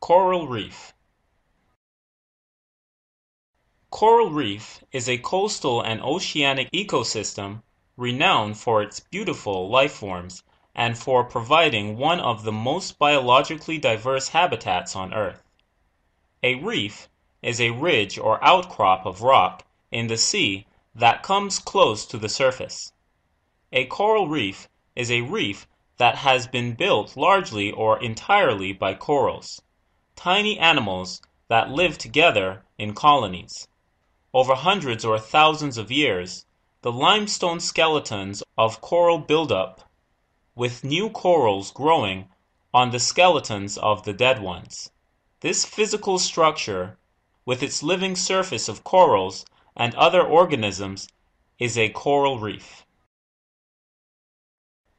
Coral reef. Coral reef is a coastal and oceanic ecosystem renowned for its beautiful life forms and for providing one of the most biologically diverse habitats on Earth. A reef is a ridge or outcrop of rock in the sea that comes close to the surface. A coral reef is a reef that has been built largely or entirely by corals, tiny animals that live together in colonies. Over hundreds or thousands of years, the limestone skeletons of coral build up, with new corals growing on the skeletons of the dead ones. This physical structure, with its living surface of corals and other organisms, is a coral reef.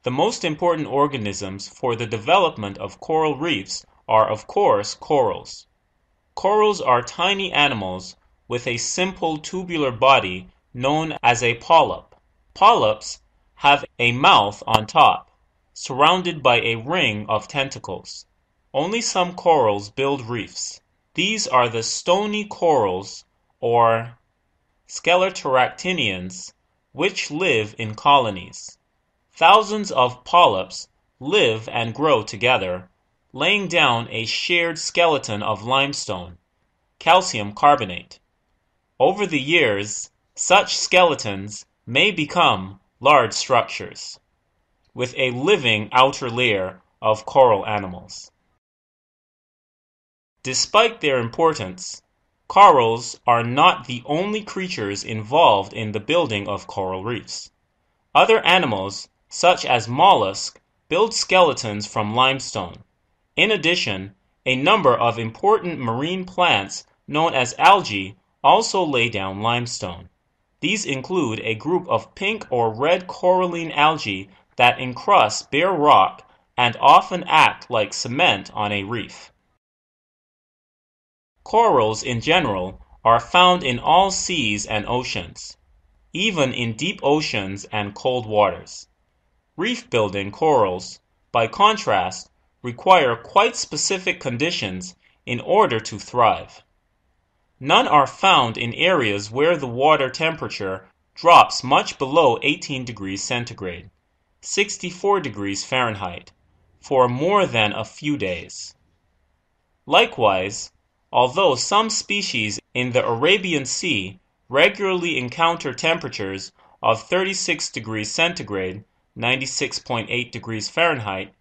The most important organisms for the development of coral reefs are, of course, corals. Corals are tiny animals with a simple tubular body known as a polyp. Polyps have a mouth on top, surrounded by a ring of tentacles. Only some corals build reefs. These are the stony corals, or scleroteractinians, which live in colonies. Thousands of polyps live and grow together, laying down a shared skeleton of limestone, calcium carbonate. Over the years, such skeletons may become large structures, with a living outer layer of coral animals. Despite their importance, corals are not the only creatures involved in the building of coral reefs. Other animals, such as mollusks, build skeletons from limestone. In addition, a number of important marine plants known as algae also lay down limestone. These include a group of pink or red coralline algae that encrust bare rock and often act like cement on a reef. Corals in general are found in all seas and oceans, even in deep oceans and cold waters. Reef-building corals, by contrast, require quite specific conditions in order to thrive. None are found in areas where the water temperature drops much below 18 degrees centigrade, 64 degrees Fahrenheit, for more than a few days. Likewise, although some species in the Arabian Sea regularly encounter temperatures of 36 degrees centigrade, 96.8 degrees Fahrenheit,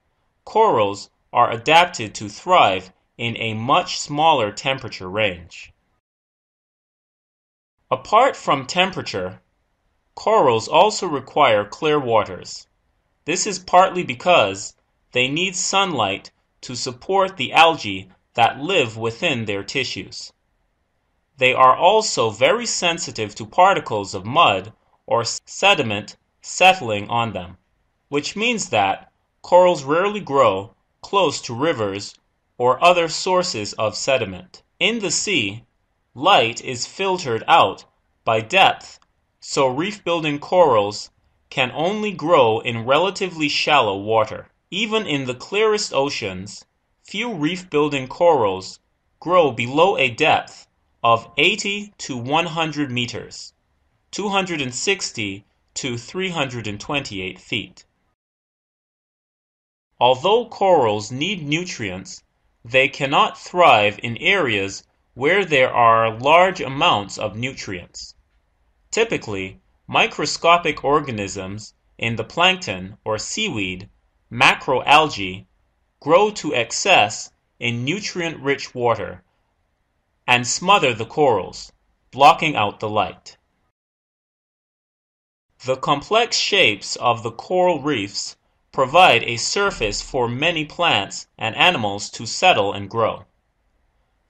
corals are adapted to thrive in a much smaller temperature range. Apart from temperature, corals also require clear waters. This is partly because they need sunlight to support the algae that live within their tissues. They are also very sensitive to particles of mud or sediment settling on them, which means that corals rarely grow close to rivers or other sources of sediment. In the sea, light is filtered out by depth, so reef-building corals can only grow in relatively shallow water. Even in the clearest oceans, few reef-building corals grow below a depth of 80 to 100 meters, 260 to 328 feet. Although corals need nutrients, they cannot thrive in areas where there are large amounts of nutrients. Typically, microscopic organisms in the plankton or seaweed, macroalgae, grow to excess in nutrient-rich water and smother the corals, blocking out the light. The complex shapes of the coral reefs provide a surface for many plants and animals to settle and grow.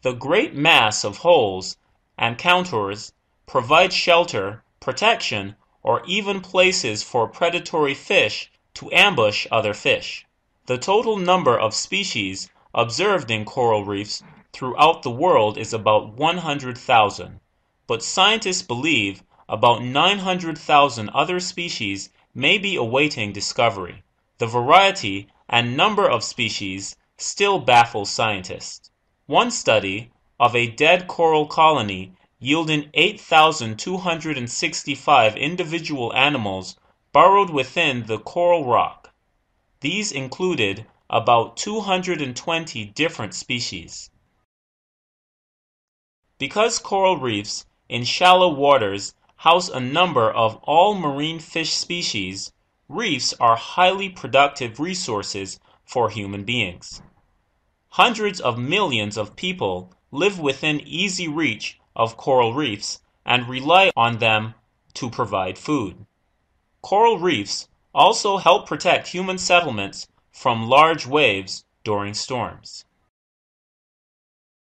The great mass of holes and contours provide shelter, protection, or even places for predatory fish to ambush other fish. The total number of species observed in coral reefs throughout the world is about 100,000, but scientists believe about 900,000 other species may be awaiting discovery. The variety and number of species still baffle scientists. One study of a dead coral colony yielding 8,265 individual animals burrowed within the coral rock. These included about 220 different species. Because coral reefs in shallow waters house a number of all marine fish species, reefs are highly productive resources for human beings. Hundreds of millions of people live within easy reach of coral reefs and rely on them to provide food. Coral reefs also help protect human settlements from large waves during storms.